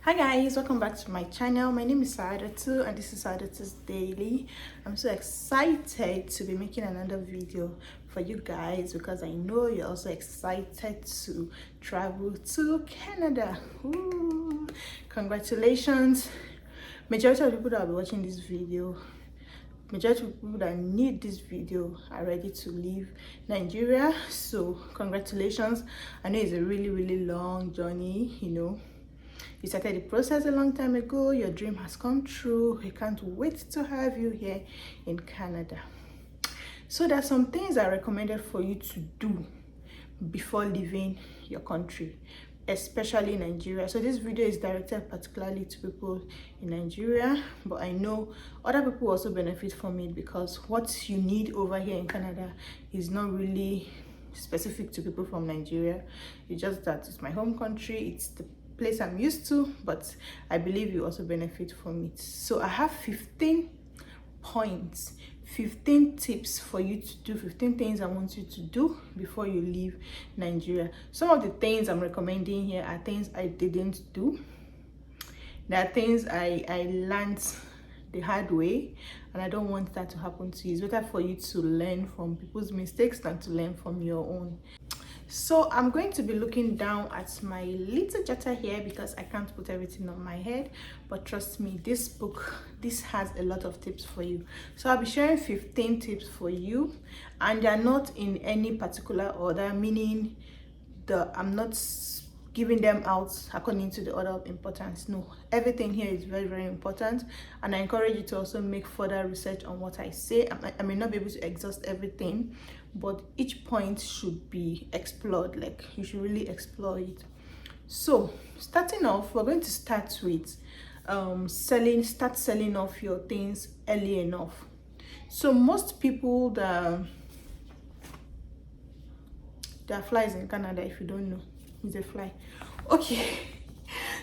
Hi guys, welcome back to my channel. My name is Saadatu and this is Saadatu's Daily. I'm so excited to be making another video for you guys because I know you're also excited to travel to Canada. Ooh, congratulations. Majority of people that will be watching this video, majority of people that need this video are ready to leave Nigeria. So congratulations. I know it's a really long journey, you started the process a long time ago. Your dream has come true. We can't wait to have you here in Canada. So there are some things I recommended for you to do before leaving your country, especially Nigeria. So this video is directed particularly to people in Nigeria, but I know other people also benefit from it because what you need over here in Canada is not really specific to people from Nigeria. It's just that it's my home country, it's the place I'm used to, but I believe you also benefit from it. So I have 15 points, 15 tips for you to do, 15 things I want you to do before you leave Nigeria. Some of the things I'm recommending here are things I didn't do. There are things I learned the hard way, and I don't want that to happen to you. It's better for you to learn from people's mistakes than to learn from your own. So I'm going to be looking down at my little jotter here because I can't put everything on my head, but trust me, this has a lot of tips for you. So I'll be sharing 15 tips for you, and they're not in any particular order, meaning I'm not giving them out according to the order of importance. No, everything here is very important, and I encourage you to also make further research on what I say. I may not be able to exhaust everything, but each point should be explored. Like, you should really explore it. So starting off, we're going to start with start selling off your things early enough. So most people, there are flies in Canada, if you don't know. It's a fly. Okay.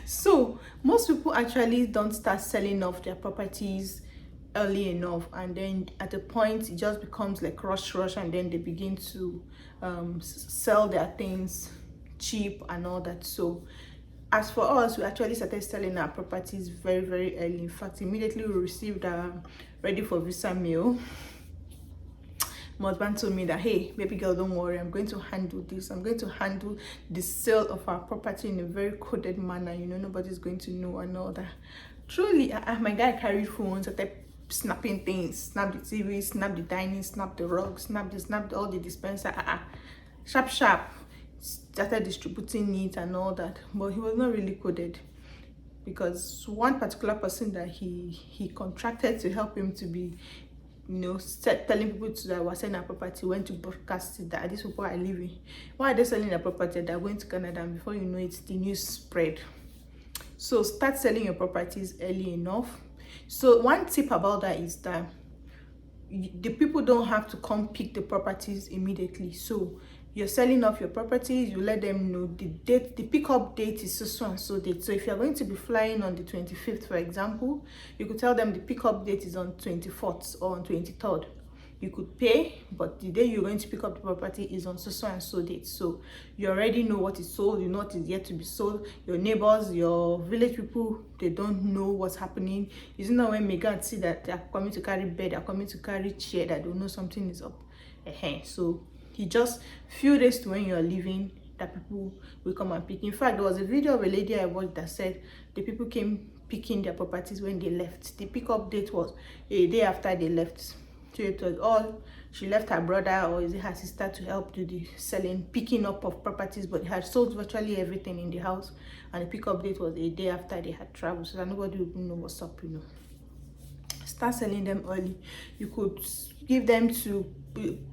So most people actually don't start selling off their properties early enough, and then at a point it just becomes like rush, and then they begin to sell their things cheap and all that. So as for us, we actually started selling our properties very early. In fact, immediately we received ready for visa mail. My husband told me that, hey, baby girl, don't worry, I'm going to handle this. I'm going to handle the sale of our property in a very coded manner. Nobody's going to know and all that. Truly, my guy carried phones, started snapping things, snap the TV, snap the dining, snap the rug, snap all the dispenser. Sharp. Started distributing it and all that. But he was not really coded, because one particular person that he contracted to help him to be telling people that we're selling our property, went to broadcast it that these people are leaving. Why are they selling their property? They're going to Canada, and before you know it, the news spread. So start selling your properties early enough. So one tip about that is that the people don't have to come pick the properties immediately. So you're selling off your properties, you let them know the date, the pickup date is so and so date. So if you're going to be flying on the 25th, for example, you could tell them the pickup date is on 24th or on 23rd. You could pay, but the day you're going to pick up the property is on so and so date. So you already know what is sold, you know what is yet to be sold. Your neighbors, your village people, they don't know what's happening. It's not when Megan see that they're coming to carry bed, they're coming to carry chair, that they know something is up. So he just few days to when you're leaving, that people will come and pick. In fact, there was a video of a lady I watched that said the people came picking their properties when they left. The pickup date was a day after they left. So it was all, she left her brother or is it her sister to help do the selling, picking up of properties, but they had sold virtually everything in the house, and the pickup date was a day after they had traveled, so that nobody would know what's up. Start selling them early. You could give them to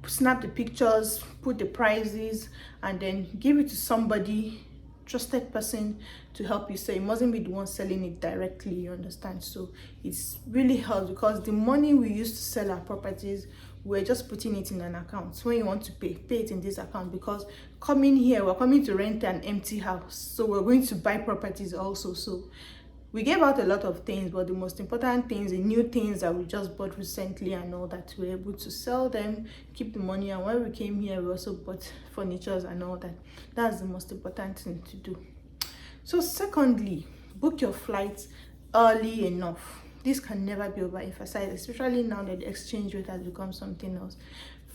snap the pictures, put the prices, and then give it to somebody, trusted person, to help you sell. You mustn't be the one selling it directly, you understand? So it's really helps, because the money we used to sell our properties, we're just putting it in an account. So when you want to pay it in this account, because coming here, we're coming to rent an empty house, so we're going to buy properties also. So we gave out a lot of things, but the most important things, the new things that we just bought recently and all that, we're able to sell them, keep the money. And when we came here, we also bought furnitures and all that. That's the most important thing to do. So secondly, book your flights early enough. This can never be overemphasized, especially now that the exchange rate has become something else.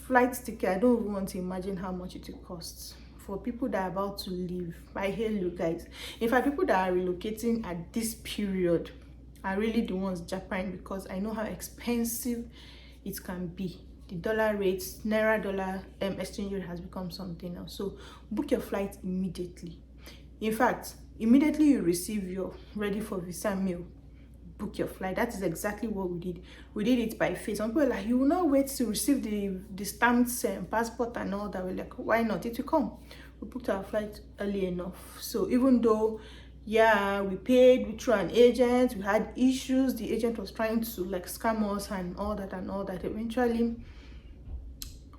Flight ticket, I don't even want to imagine how much it will cost for people that are about to leave. I hear you guys. In fact, people that are relocating at this period are really the ones japping, because I know how expensive it can be. The dollar rates, naira dollar exchange rate has become something else. So book your flight immediately. In fact, immediately you receive your ready for visa mail, book your flight. That is exactly what we did. We did it by face. Some people are like, you will not wait to receive the stamped passport and all that. We're like, why not? It will come. We booked our flight early enough. So even though, yeah, we paid through an agent, we had issues, the agent was trying to like scam us and all that, eventually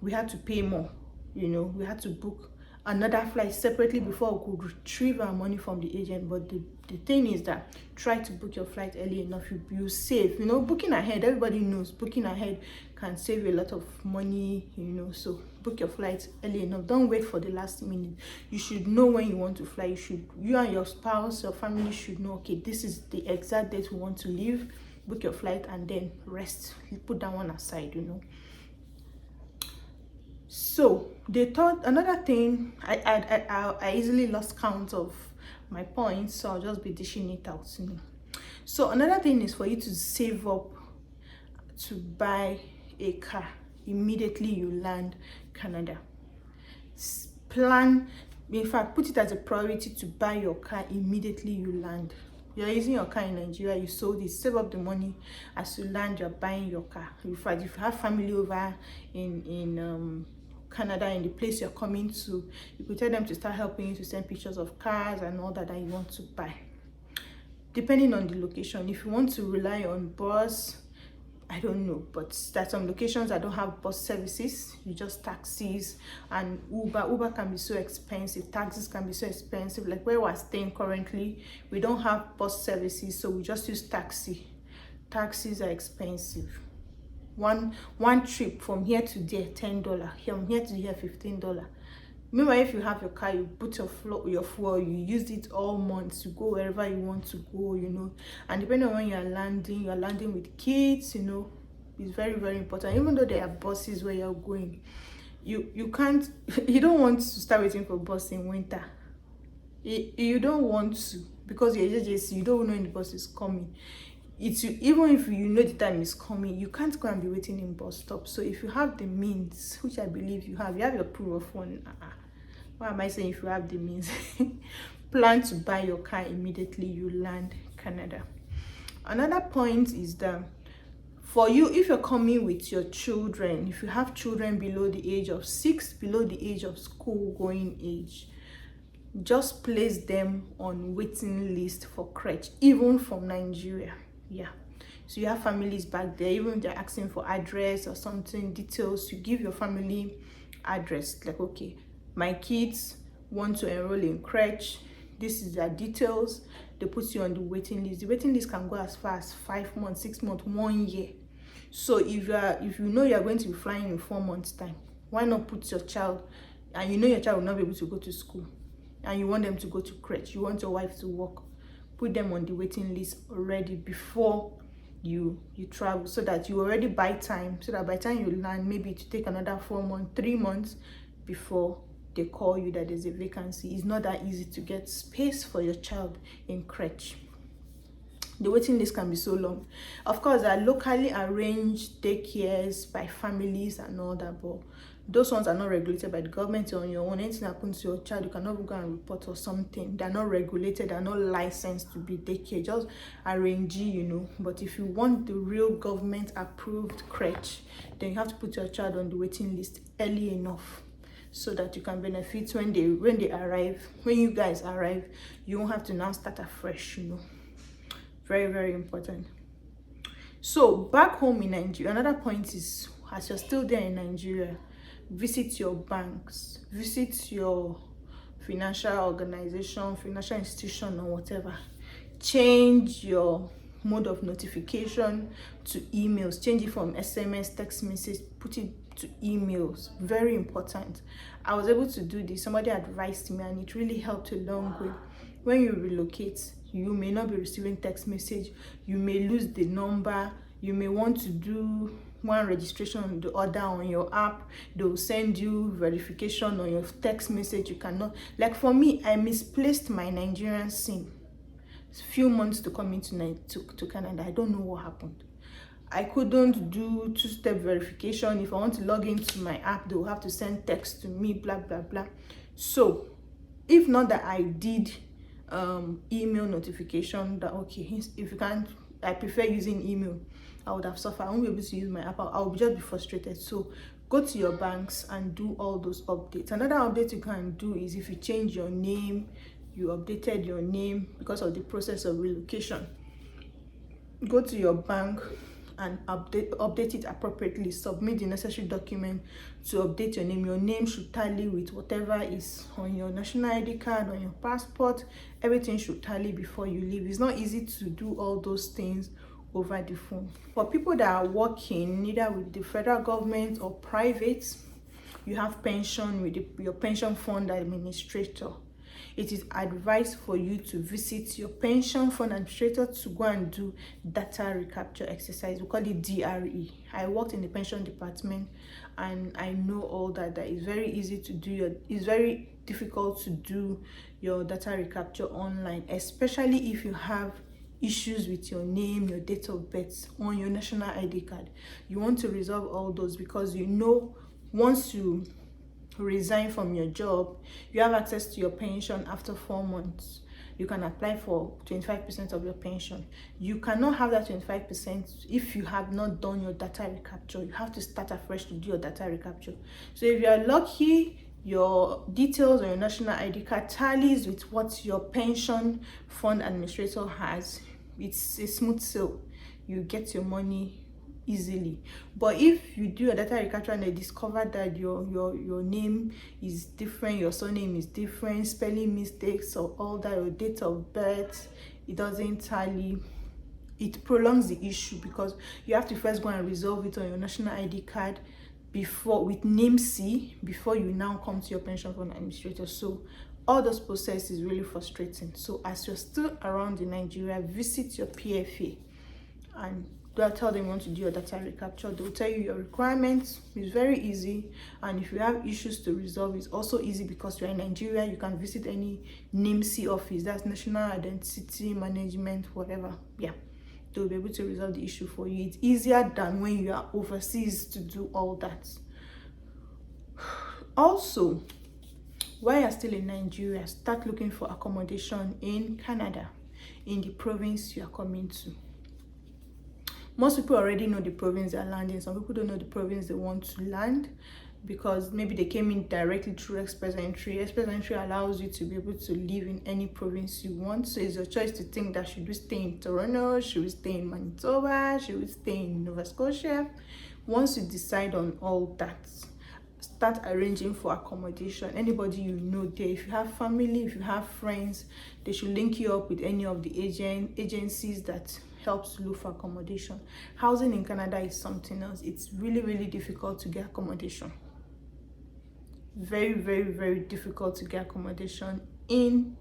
we had to pay more. You know, we had to book another flight separately before we could retrieve our money from the agent. But the thing is that try to book your flight early enough. You save, you know, booking ahead, everybody knows booking ahead can save you a lot of money, you know. So book your flight early enough. Don't wait for the last minute. You should know when you want to fly. You and your spouse, your family should know, okay, this is the exact date we want to leave. Book your flight and then rest. You put that one aside, you know. So they thought another thing, I easily lost count of my points, so I'll just be dishing it out, you know. So another thing is for you to save up to buy a car immediately you land Canada. Plan, in fact, put it as a priority to buy your car immediately you land. You're using your car in Nigeria, you sold it, save up the money. As you land, you're buying your car. In fact, if you have family over in Canada, in the place you're coming to, you could tell them to start helping you to send pictures of cars and all that you want to buy, depending on the location. If you want to rely on bus, I don't know, but there's some locations that don't have bus services. You just taxis and Uber can be so expensive, taxis can be so expensive. Like where we're staying currently, we don't have bus services, so we just use taxis are expensive. One trip from here to there, $10. From here to here, $15. Meanwhile, if you have your car, you put your fuel, you use it all months, you go wherever you want to go, you know. And depending on when you're landing with kids, you know. It's very, very important. Even though there are buses where you're going, you can't, you don't want to start waiting for bus in winter. You don't want to, because you're JJC, you don't know when the bus is coming. Even if you know the time is coming, you can't go and be waiting in bus stop. So if you have the means, which I believe you have your proof of one. Why am I saying if you have the means? Plan to buy your car immediately you land Canada. Another point is that for you, if you're coming with your children, if you have children below the age of 6, below the age of school going age, just place them on waiting list for crèche, even from Nigeria. Yeah, so you have families back there, even if they're asking for address or something, details, you give your family address, like, okay, my kids want to enroll in crèche, this is their details. They put you on the waiting list. The waiting list can go as far as 5 months, 6 months, 1 year. So if you know you're going to be flying in 4 months time, why not put your child, and you know your child will not be able to go to school, and you want them to go to crèche, you want your wife to work, put them on the waiting list already before you travel, so that you already buy time, so that by the time you land, maybe to take another 4 months, 3 months before they call you that there's a vacancy. It's not that easy to get space for your child in crèche. The waiting list can be so long. Of course, there are locally arranged daycares by families and all that, but those ones are not regulated by the government. On your own, anything happens to your child, you cannot go and report or something. They're not regulated, they're not licensed to be daycare, just arrange, you know. But if you want the real government approved crèche, then you have to put your child on the waiting list early enough, so that you can benefit when they arrive. When you guys arrive, you won't have to now start afresh, you know. Very, very important. So back home in Nigeria, another point is, as you're still there in Nigeria, visit your banks, visit your financial organization, financial institution, or whatever. Change your mode of notification to emails. Change it from SMS, text message, put it to emails. Very important. I was able to do this. Somebody advised me and it really helped a long way. When you relocate, you may not be receiving text message, you may lose the number, you may want to do one registration, the other on your app, they will send you verification on your text message. You cannot, like for me, I misplaced my Nigerian SIM few months to come into to Canada. I don't know what happened. I couldn't do two-step verification. If I want to log into my app, they will have to send text to me, blah blah blah. So if not that I did email notification that okay, if you can't, I prefer using email, I would have suffered. I won't be able to use my app. I'll just be frustrated. So go to your banks and do all those updates. Another update you can do is if you change your name, you updated your name because of the process of relocation, go to your bank and update it appropriately. Submit the necessary document to update your name. Your name should tally with whatever is on your national ID card, on your passport. Everything should tally before you leave. It's not easy to do all those things over the phone. For people that are working either with the federal government or private, you have pension with your pension fund administrator. It is advised for you to visit your pension fund administrator to go and do data recapture exercise. We call it DRE. I worked in the pension department and I know all that. That is very easy to do. It's very difficult to do your data recapture online, especially if you have issues with your name, your date of birth on your national ID card. You want to resolve all those because you know once you resign from your job, you have access to your pension after 4 months. You can apply for 25% of your pension. You cannot have that 25% if you have not done your data recapture. You have to start afresh to do your data recapture. So if you are lucky, your details on your national ID card tallies with what your pension fund administrator has, it's a smooth sail. You get your money easily. But if you do a data recapture and they discover that your name is different, your surname is different, spelling mistakes or all that, your date of birth, it doesn't tally, it prolongs the issue because you have to first go and resolve it on your national ID card before with name C before you now come to your pension fund administrator. So all those process is really frustrating. So as you're still around in Nigeria, visit your PFA and they'll tell them you want to do your data recapture. They'll tell you your requirements. It's very easy, and if you have issues to resolve, it's also easy because you're in Nigeria. You can visit any NIMC office, that's National Identity Management, whatever. Yeah, they'll be able to resolve the issue for you. It's easier than when you are overseas to do all that. Also, while you're still in Nigeria, start looking for accommodation in Canada, in the province you are coming to. Most people already know the province they're landing. Some people don't know the province they want to land because maybe they came in directly through express entry. Express entry allows you to be able to live in any province you want. So it's your choice to think that should we stay in Toronto, should we stay in Manitoba, should we stay in Nova Scotia. Once you decide on all that, start arranging for accommodation. Anybody you know there, if you have family, if you have friends, they should link you up with any of the agencies that helps look for accommodation. Housing in Canada is something else. It's really, really difficult to get accommodation. Very, very, very difficult to get accommodation in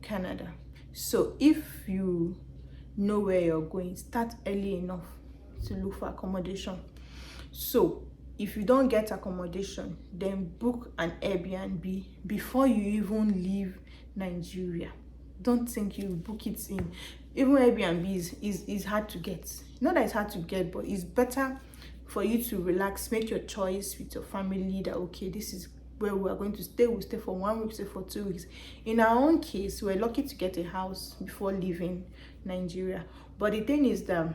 Canada. So if you know where you're going, start early enough to look for accommodation. So if you don't get accommodation, then book an Airbnb before you even leave Nigeria. Don't think you book it in. Even Airbnb is hard to get. Not that it's hard to get, but it's better for you to relax, make your choice with your family that okay, this is where we are going to stay. We'll stay for 1 week, stay for 2 weeks. In our own case, we're lucky to get a house before leaving Nigeria. But the thing is that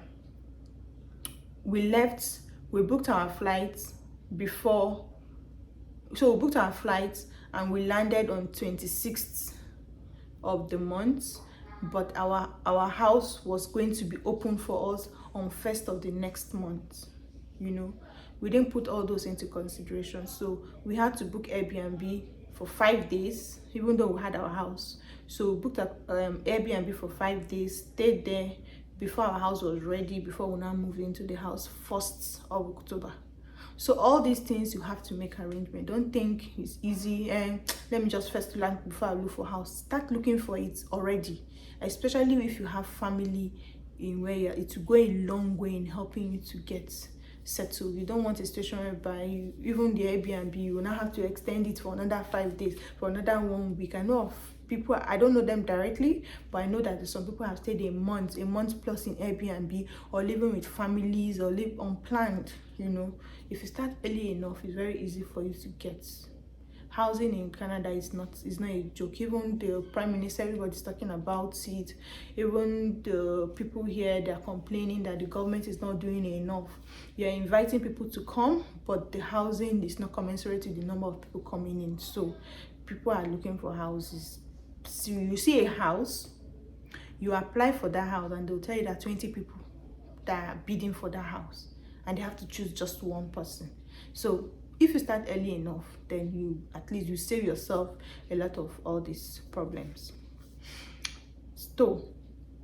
we booked our flights before, so we booked our flights and we landed on 26th of the month, but our house was going to be open for us on 1st of the next month. You know, we didn't put all those into consideration, so we had to book Airbnb for 5 days even though we had our house. So we booked Airbnb for 5 days, stayed there before our house was ready, before we now moved into the house 1st of October. So all these things you have to make arrangement. Don't think it's easy and let me just first learn before I look for house. Start looking for it already, especially if you have family in where it will go a long way in helping you to get settled. You don't want a situation whereby even the Airbnb, you will now have to extend it for another 5 days, for another 1 week. I know of people, I don't know them directly, but I know that some people have stayed a month plus in Airbnb, or living with families, or live unplanned. You know, if you start early enough, it's very easy for you to get housing in Canada. Is not a joke. Even the prime minister, everybody's talking about it. Even the people here, they're complaining that the government is not doing enough. You're inviting people to come, but the housing is not commensurate to the number of people coming in. So people are looking for houses. So you see a house, you apply for that house, and they'll tell you that 20 people that are bidding for that house, and they have to choose just one person. So if you start early enough, then you at least you save yourself a lot of all these problems. So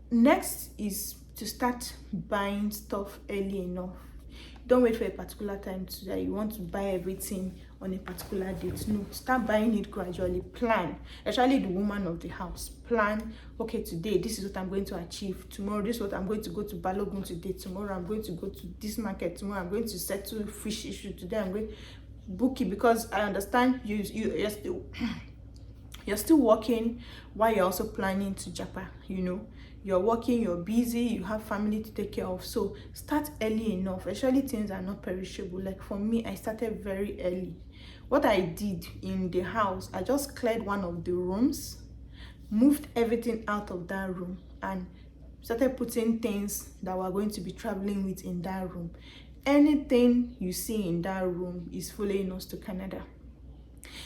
next is to start buying stuff early enough. Don't wait for a particular time to that you want to buy everything on a particular date. No, start buying it gradually. Plan, especially the woman of the house. Plan, okay, today this is what I'm going to achieve. Tomorrow this is what I'm going to go to Balogun today. Tomorrow I'm going to go to this market. Tomorrow I'm going to settle fish issue. Today I'm going to book it, because I understand you're still you're still working while you're also planning to JAPA. You know, you're working, you're busy, you have family to take care of. So start early enough. Actually, things are not perishable. Like for me, I started very early. What I did in the house, I just cleared one of the rooms, moved everything out of that room, and started putting things that we're going to be traveling with in that room. Anything you see in that room is following us to Canada.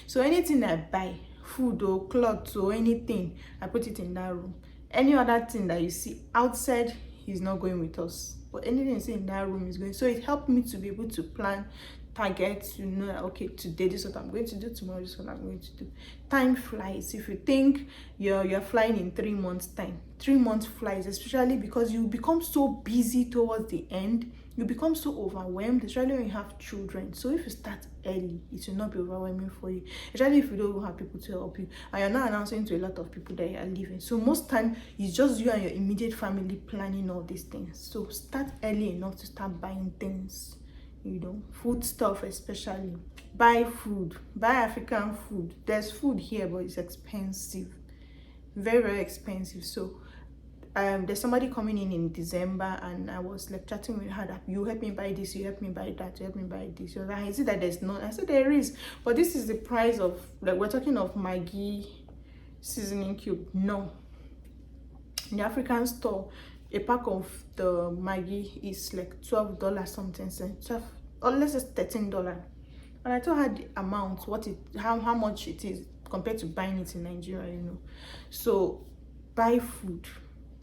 So anything I buy, food or clothes or anything, I put it in that room. Any other thing that you see outside is not going with us, but anything you see in that room is going. So it helped me to be able to plan targets. You know, okay, today this is what I'm going to do, tomorrow this is what I'm going to do. Time flies. If you think you're flying in 3 months time, 3 months flies, especially because you become so busy towards the end. You become so overwhelmed, especially when you have children. So if you start early, it will not be overwhelming for you, especially if you don't have people to help you, and you're not announcing to a lot of people that you are leaving. So most time it's just you and your immediate family planning all these things. So start early enough to start buying things, you know, food stuff. Especially buy food, buy African food. There's food here, but it's expensive, very, very expensive. So there's somebody coming in December, and I was like chatting with her that you help me buy this, you help me buy that, you help me buy this. She was like, is it that there's none? I said there is, but this is the price of, like, we're talking of Maggi seasoning cube. No, in the African store, a pack of the Maggi is like $12 something cents, 12, or let's just $13. And I told her the amount, how much it is compared to buying it in Nigeria, you know. So buy food,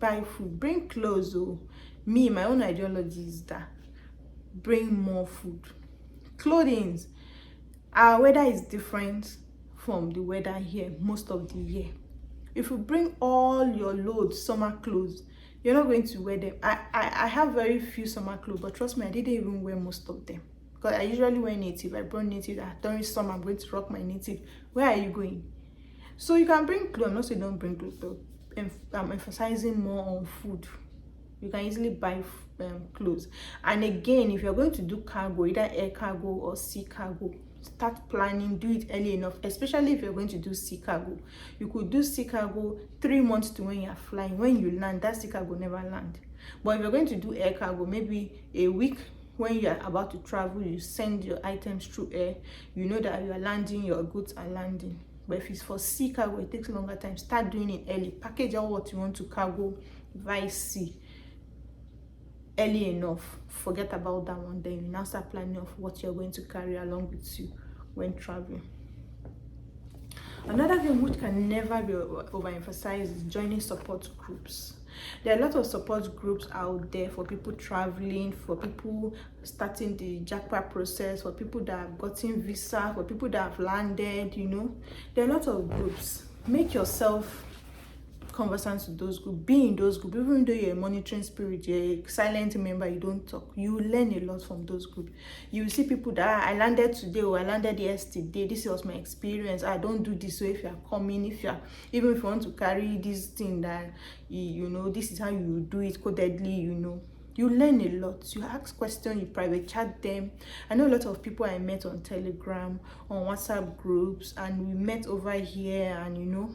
bring clothes. Oh, me, my own ideology is that bring more food. Clothing, our weather is different from the weather here most of the year. If you bring all your loads summer clothes, you're not going to wear them. I have very few summer clothes, but trust me, I didn't even wear most of them, because I usually wear native. I brought native. During summer I'm going to rock my native. Where are you going? So you can bring clothes. I'm not saying don't bring clothes, but I'm emphasizing more on food. You can easily buy clothes. And again, if you're going to do cargo, either air cargo or sea cargo, start planning, do it early enough. Especially if you're going to do sea cargo, you could do sea cargo 3 months to when you're flying. When you land, that sea cargo never land. But if you're going to do air cargo, maybe a week when you're about to travel, you send your items through air. You know that you are landing, your goods are landing. But if it's for sea cargo, it takes longer time. Start doing it early. Package all what you want to cargo via sea early enough. Forget about that one. Then you now start planning of what you're going to carry along with you when traveling. Another thing which can never be overemphasized is joining support groups. There are a lot of support groups out there for people traveling, for people starting the JAPA process, for people that have gotten visa, for people that have landed, you know. There are a lot of groups. Make yourself conversant with those groups, be in those groups. Even though you're a monitoring spirit, you're a silent member, you don't talk, you learn a lot from those groups. You see people that I landed today, or I landed yesterday, this was my experience, I don't do this. So if you're coming, even if you want to carry this thing that you know, this is how you do it codedly, you know, you learn a lot. You ask questions, you private chat them. I know a lot of people I met on Telegram, on WhatsApp groups, and we met over here, and you know,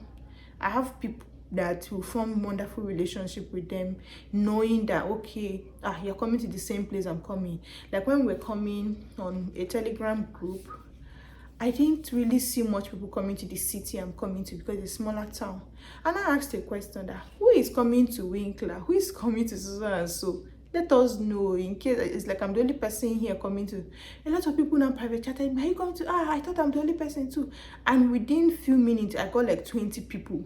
I have people that will form wonderful relationship with them, knowing that okay, you're coming to the same place I'm coming. Like when we're coming on a Telegram group, I didn't really see much people coming to the city I'm coming to, because it's a smaller town. And I asked a question that who is coming to Winkler, who is coming to so and so. Let us know, in case it's like I'm the only person here coming to. A lot of people now private chatted, are you coming to? I thought I'm the only person too. And within few minutes I got like 20 people,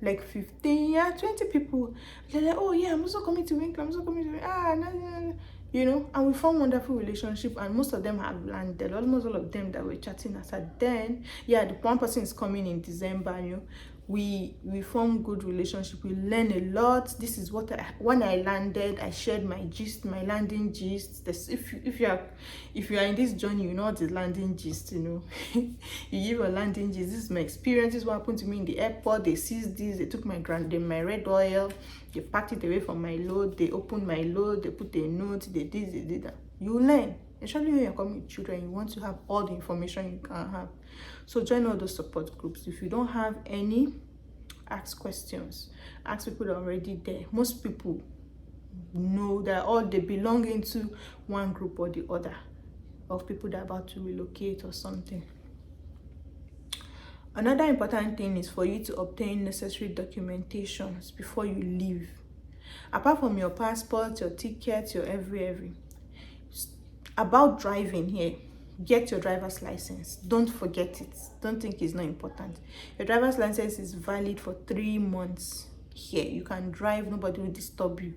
like 15, yeah, 20 people. They're like, oh yeah, I'm also coming to Winkler, I'm also coming to no. You know, and we formed wonderful relationship, and most of them have landed, almost all of them that were chatting us. And then yeah, the one person is coming in December, you know. We form good relationship, we learn a lot. This is what when I landed, I shared my gist, my landing gist. If you are in this journey, you know what is landing gist, you know. You give a landing gist. This is my experience, this is what happened to me in the airport. They seized this, they took my red oil, they packed it away from my load, they opened my load, they put a note, they did that. You learn. Especially when you're coming with children, you want to have all the information you can have. So join all those support groups. If you don't have any, ask questions. Ask people that are already there. Most people know that all they belong into one group or the other, of people that are about to relocate or something. Another important thing is for you to obtain necessary documentations before you leave. Apart from your passport, your ticket, your every. About driving here, get your driver's license. Don't forget it. Don't think it's not important. Your driver's license is valid for 3 months here. You can drive, nobody will disturb you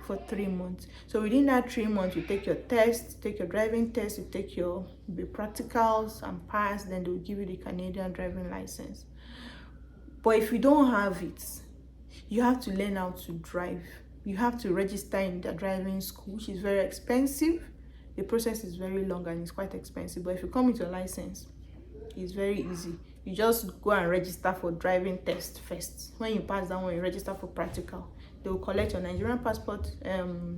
for 3 months. So within that 3 months, you take your test, take your driving test, you take your practicals and pass, then they will give you the Canadian driving license. But if you don't have it, you have to learn how to drive. You have to register in the driving school, which is very expensive. The process is very long and it's quite expensive. But if you come with your license, it's very easy. You just go and register for driving test first. When you pass that one, you register for practical. They will collect your Nigerian passport,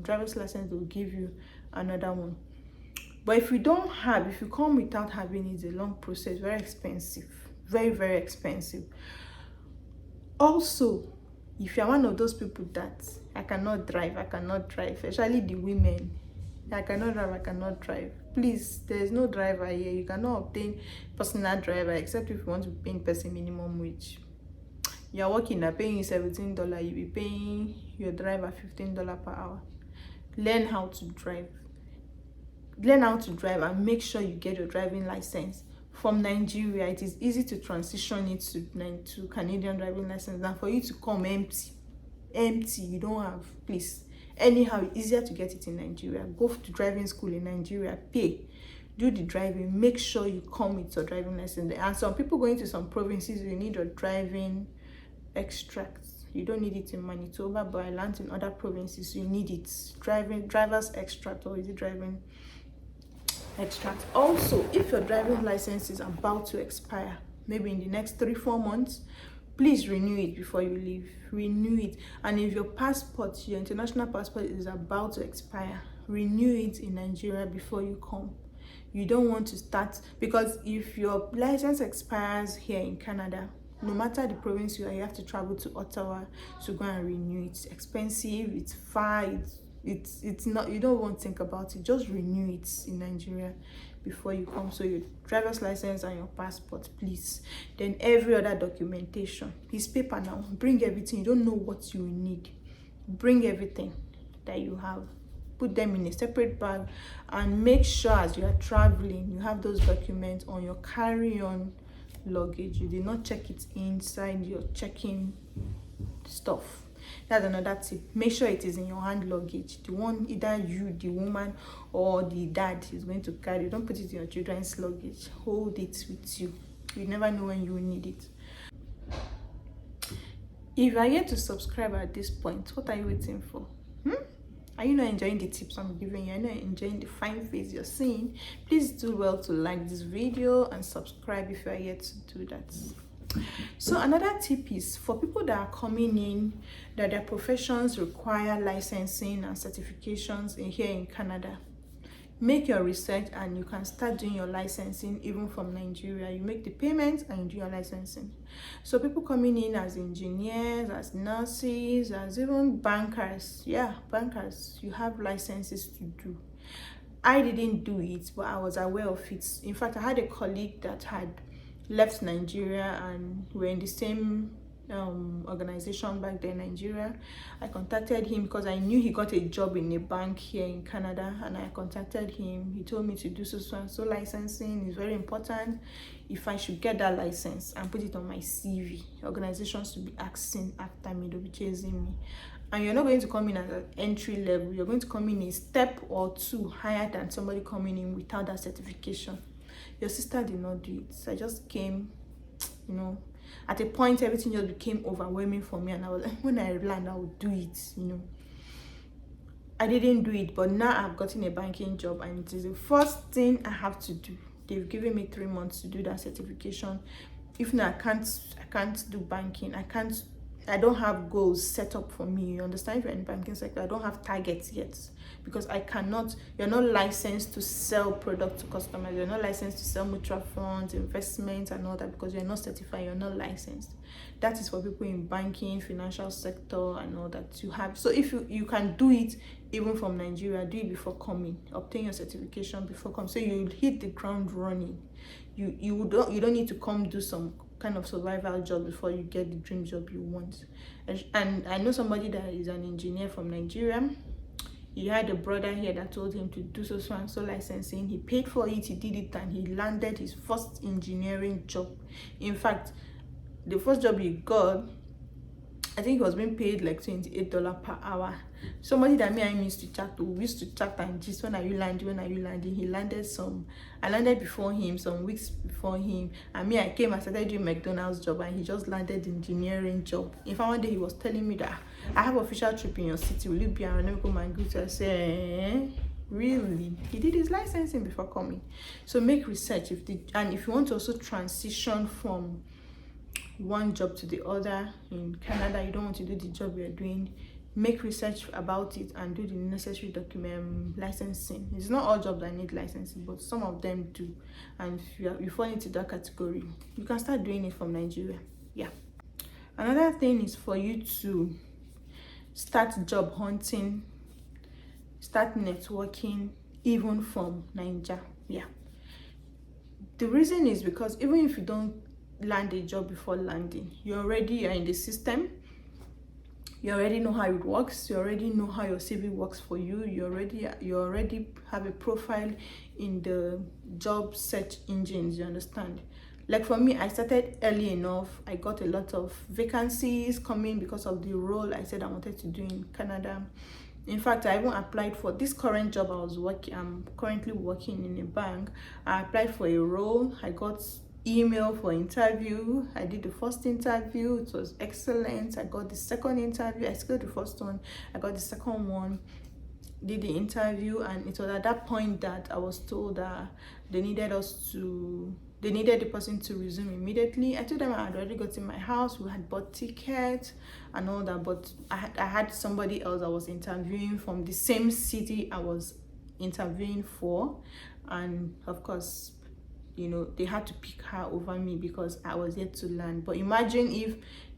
driver's license. They will give you another one. But if you come without having it, it's a long process, very expensive, very expensive. Also, if you're one of those people that I cannot drive, especially the women, I cannot drive. Please, there is no driver here. You cannot obtain personal driver except if you want to be paying person minimum wage. You're working, they're paying you $17, you'll be paying your driver $15 per hour. Learn how to drive. Learn how to drive and make sure you get your driving license. From Nigeria, it is easy to transition it to Canadian driving license than for you to come empty. You don't have, please. Anyhow, it's easier to get it in Nigeria. Go to driving school in Nigeria, pay, do the driving, make sure you come with your driving license. And some people going to some provinces, you need your driving extracts. You don't need it in Manitoba, but I learned in other provinces you need it. Driver's extract, or is it driving extract? Also, if your driving license is about to expire, maybe in the next 3-4 months, please renew it before you leave. Renew it. And if your passport, your international passport, is about to expire, renew it in Nigeria before you come. You don't want to start, because if your license expires here in Canada, no matter the province you are, you have to travel to Ottawa to go and renew it. It's expensive, it's far, it's not, you don't want to think about it. Just renew it in Nigeria before you come. So your driver's license and your passport, please. Then every other documentation. It's paper now. Bring everything. You don't know what you need. Bring everything that you have. Put them in a separate bag, and make sure as you are traveling, you have those documents on your carry-on luggage. You did not check it inside your check-in stuff. That's another tip. Make sure it is in your hand luggage. The one either you, the woman, or the dad is going to carry. Don't put it in your children's luggage. Hold it with you. You never know when you will need it. If you are yet to subscribe at this point, what are you waiting for? Are you not enjoying the tips I'm giving you? Are you not enjoying the fine face you're seeing? Please do well to like this video and subscribe if you are yet to do that. So another tip is for people that are coming in that their professions require licensing and certifications here in Canada. Make your research and you can start doing your licensing even from Nigeria. You make the payments and you do your licensing. So people coming in as engineers, as nurses, as even bankers, bankers, you have licenses to do. I didn't do it, but I was aware of it. In fact, I had a colleague that had left Nigeria and we're in the same organization back there in Nigeria. I contacted him because I knew he got a job in a bank here in Canada, and I contacted him. He told me to do so licensing is very important. If I should get that license and put it on my CV, organizations will be asking after me, they'll be chasing me. And you're not going to come in at an entry level, you're going to come in a step or two higher than somebody coming in without that certification. Your sister did not do it. I just came, at a point everything just became overwhelming for me, and I was like, when I learn, I will do it. I didn't do it, but now I've gotten a banking job and it is the first thing I have to do. They've given me 3 months to do that certification. If not, I can't do banking. I don't have goals set up for me. You understand? If you're in the banking sector, I don't have targets yet because you're not licensed to sell product to customers. You're not licensed to sell mutual funds, investments and all that because you're not certified, you're not licensed. That is for people in banking, financial sector and all that you have. So if you can do it even from Nigeria, do it before coming. Obtain your certification before coming. So you hit the ground running. You don't need to come do some kind of survival job before you get the dream job you want. And I know somebody that is an engineer from Nigeria. He had a brother here that told him to do so licensing. He paid for it, he did it, and he landed his first engineering job. In fact, the first job he got, I think he was being paid like $28 per hour. Somebody that me and him used to chat to, we used to chat and just when are you landing? He landed I landed before him, some weeks before him, and me, I came and started doing McDonald's job, and he just landed the engineering job. In fact, one day he was telling me that I have official trip in your city, will you be around? Let me come and go to. I said, really? He did his licensing before coming. So make research and if you want to also transition from one job to the other in Canada, you don't want to do the job you're doing, make research about it and do the necessary document licensing. It's not all jobs that need licensing, but some of them do, and if you fall into that category, you can start doing it from Nigeria. Another thing is for you to start job hunting, start networking even from Nigeria. The reason is because even if you don't land a job before landing, you already are in the system. You already know how it works. You already know how your CV works for you. You already have a profile in the job search engines. You understand? Like for me, I started early enough. I got a lot of vacancies coming because of the role I said I wanted to do in Canada. In fact, I even applied for this current job I'm currently working in a bank. I applied for a role. I got email for interview. I did the first interview, it was excellent. I got the second interview. I skipped the first one, I got the second one, did the interview, and it was at that point that I was told that they needed the person to resume immediately. I told them I had already got in my house, we had bought tickets and all that, but I had somebody else I was interviewing from the same city I was interviewing for, and of course, they had to pick her over me because I was yet to land. But imagine if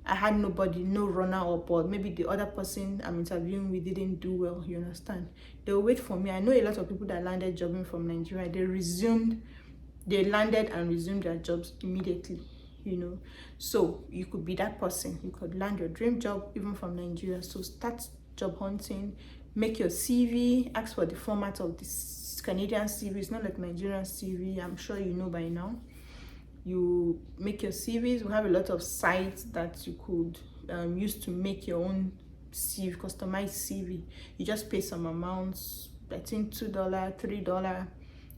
I had nobody, no runner or board, maybe the other person I'm interviewing with didn't do well, you understand? They'll wait for me. I know a lot of people that landed jobbing from Nigeria, they landed and resumed their jobs immediately, So you could be that person. You could land your dream job even from Nigeria. So start job hunting, make your CV, ask for the format of this Canadian CV. It's not like Nigerian CV. I'm sure you know by now. You make your CVs. We have a lot of sites that you could use to make your own CV, customized CV. You just pay some amounts, I think $2, $3.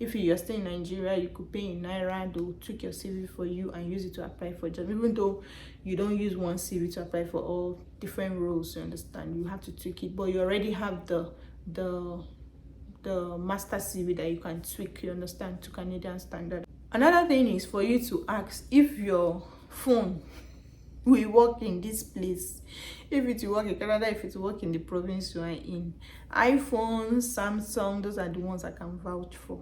If you're staying in Nigeria, you could pay in naira, they'll tweak your CV for you and use it to apply for jobs. Even though you don't use one CV to apply for all different roles, you understand, you have to tweak it, but you already have the master CV that you can tweak, you understand, to Canadian standard. Another thing is for you to ask if your phone will work in this place, if it will work in Canada, if it will work in the province you are in. iPhone, Samsung, those are the ones I can vouch for.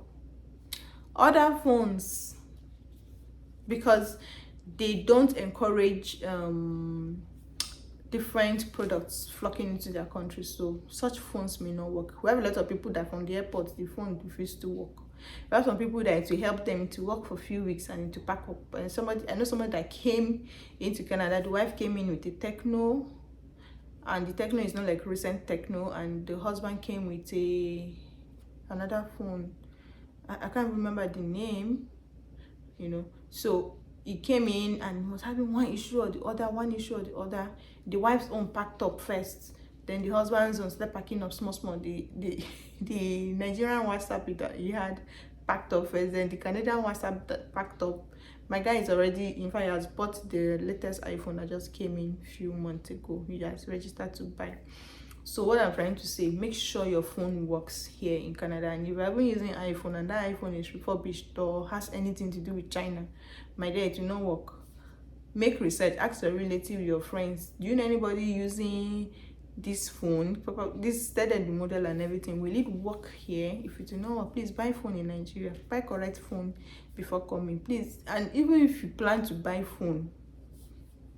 Other phones, because they don't encourage different products flocking into their country, so such phones may not work. We have a lot of people that from the airport the phone refused to work. We have some people that to help them to work for a few weeks and to pack up. And I know somebody that came into Canada, the wife came in with a Techno, and the Techno is not like recent Techno, and the husband came with another phone. I can't remember the name, you know. So he came in and was having one issue or the other. The wife's own packed up first, then the husband's own started packing up small. The Nigerian WhatsApp that he had packed up first, then the Canadian WhatsApp that packed up. My guy is already, in fact, he has bought the latest iPhone that just came in a few months ago. He has registered to buy. So what I'm trying to say, make sure your phone works here in Canada. And if you're even using iPhone and that iPhone is refurbished or has anything to do with China, my dear, it will not work. Make research, ask your relative, your friends, do you know anybody using this phone, this studied the model and everything, will it work here? If it will not work, please buy phone in Nigeria, buy correct phone before coming, please. And even if you plan to buy phone,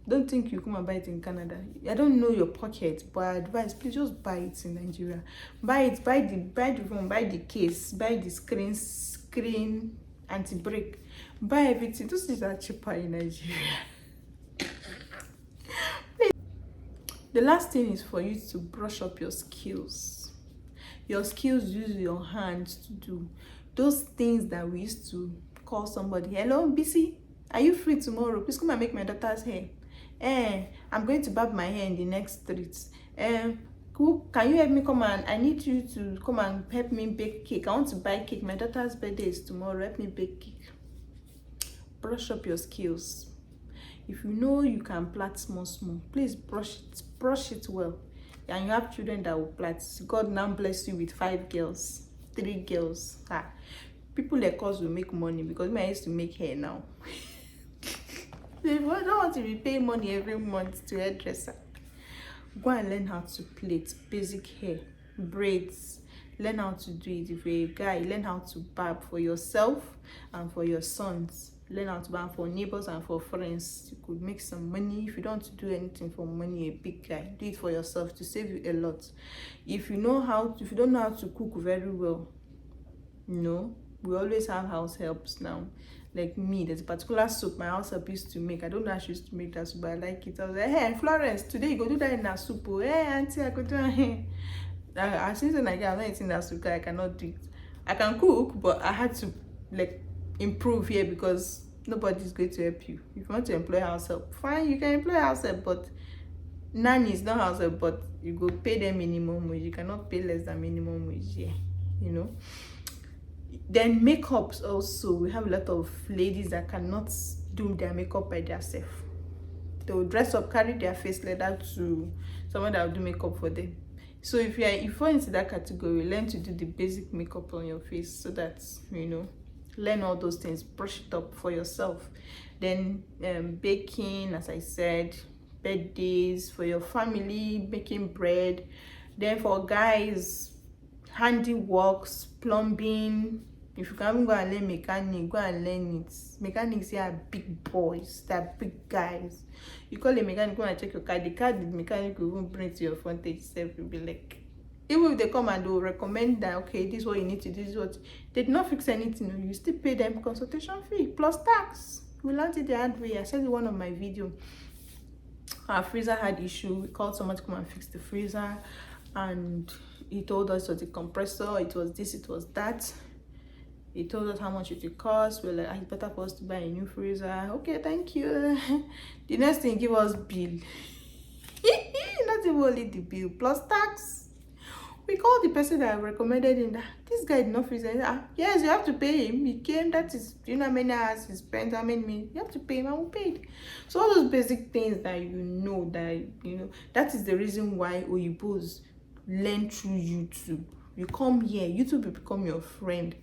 don't think you come and buy it in Canada. I don't know your pocket, but I advise, please just buy it in Nigeria. Buy it, buy the phone, buy the case, buy the screen anti-break, buy everything. Those things are cheaper in Nigeria. The last thing is for you to brush up your skills. Use your hands to do those things that we used to call somebody, hello, busy, are you free tomorrow? Please come and make my daughter's hair. I'm going to barb my hair in the next streets. Can you help me come and I need you to come and help me bake cake. I want to buy cake. My daughter's birthday is tomorrow. Help me bake cake. Brush up your skills. If you know you can plait small, please brush it well. And you have children that will plait. God now bless you with 5 girls, 3 girls. People like us will make money, because I used to make hair now. They don't want to be paying money every month to hairdresser. Go and learn how to plait basic hair, braids. Learn how to do it. If you're a guy, learn how to barb for yourself and for your sons. Learn how to barb for neighbors and for friends. You could make some money. If you don't want to do anything for money, a big guy, do it for yourself to save you a lot. If you don't know how to cook very well, we always have house helps now. Like me, there's a particular soup my house help used to make. I don't know how she used to make that soup, but I like it. I was like, hey, Florence, today you go do that in that soup. Oh, hey, auntie, I go do that. Since I'm not eating that soup, I cannot do it. I can cook, but I had to improve here, because nobody's going to help you. If you want to employ house help, fine, you can employ house help, but nanny is not house help, but you go pay them minimum wage. You cannot pay less than minimum wage here, Then makeups also, we have a lot of ladies that cannot do their makeup by themselves. They will dress up, carry their face leather to someone that will do makeup for them. So if you fall into that category, learn to do the basic makeup on your face, so that learn all those things, brush it up for yourself. Then baking, as I said, birthdays for your family, baking bread. Then for guys, handiworks, plumbing. If you can go and learn mechanic, go and learn it. Mechanics here are big boys, they're big guys. You call a mechanic, go and check your car. The car the mechanic will even bring to your front page itself. You'll be like, even if they come and they'll recommend that, okay, this is what you need to do, this is what they did not fix anything, you still pay them consultation fee plus tax. We learned it the hard way. I said in one of my videos, our freezer had issue. We called someone to come and fix the freezer, and he told us it was the compressor, it was this, it was that. He told us how much it would cost. We're like, it's better for us to buy a new freezer. Okay, thank you. The next thing, give us bill. Not even only the bill plus tax. we called the person that recommended him. That this guy did not feel it. Yes, you have to pay him. He came. That is, you know how many hours he spent. How many minutes? You have to pay him, and we paid. So all those basic things that that is the reason why Oyibos learn through YouTube. You come here, YouTube will become your friend.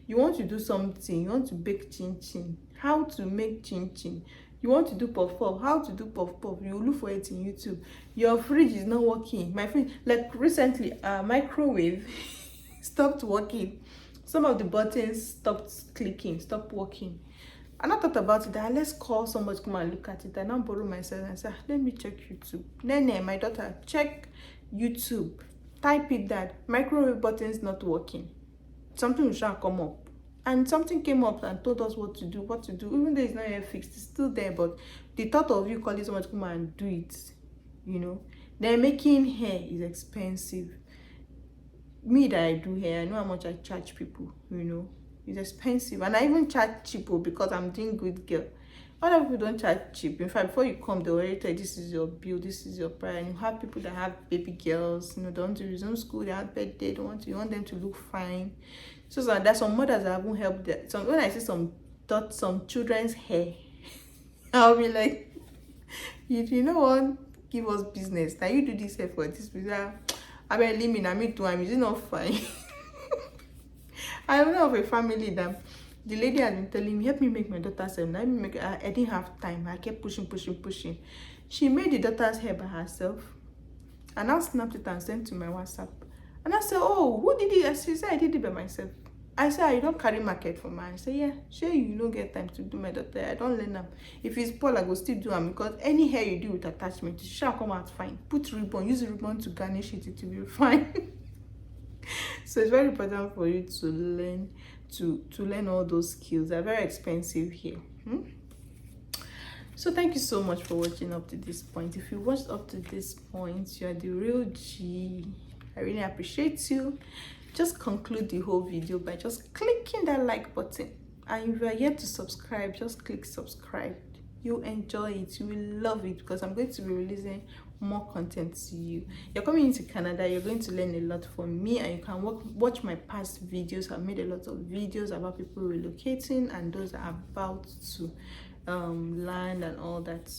You want to do something, you want to bake chin chin, how to make chin chin. You want to do puff puff, how to do puff puff. You look for it in YouTube. Your fridge is not working. My fridge, like recently, microwave stopped working. Some of the buttons stopped clicking, stopped working. And I thought about it, that let's call somebody to come and look at it. And I borrow myself and say, let me check YouTube. Nene, my daughter, check YouTube. Type it that microwave button is not working. Something will shall come up. And something came up and told us what to do. Even though it's not yet fixed, it's still there. But the thought of you calling someone to come and do it, Then making hair is expensive. Me that I do hair, I know how much I charge people, It's expensive. And I even charge cheap because I'm doing good girl. Other people don't charge cheap. In fact, before you come, they already tell you this is your bill, this is your price. And you have people that have baby girls, they want to resume school, they have birthday, you want them to look fine. So there's some mothers that haven't helped them. So when I see some children's hair, I'll be like, you know what? Give us business. Now you do this hair for this people. I mean, leave me, I mean, too, is it not fine? I know of a family that the lady had been telling me, help me make my daughter's hair. I didn't have time. I kept pushing. She made the daughter's hair by herself. And I snapped it and sent to my WhatsApp. And I said, oh, who did it? She said, I did it by myself. I said, you don't carry market for mine. I said, yeah, sure, you don't get time to do my daughter. I don't learn them. If it's Paul, I go still do them because any hair you do with attachment, it shall come out fine. Put ribbon, use ribbon to garnish it, it will be fine. So it's very important for you to learn learn all those skills. They're very expensive here. So thank you so much for watching up to this point. If you watched up to this point, you are the real G. I really appreciate you. Just conclude the whole video by just clicking that like button. And if you are yet to subscribe, just click subscribe. You'll enjoy it, you will love it, because I'm going to be releasing more content to you. You're coming into Canada, you're going to learn a lot from me, and you can watch my past videos. I've made a lot of videos about people relocating and those that are about to land and all that.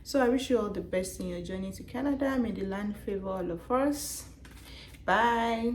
So I wish you all the best in your journey to Canada. May the land favor all of us. Bye.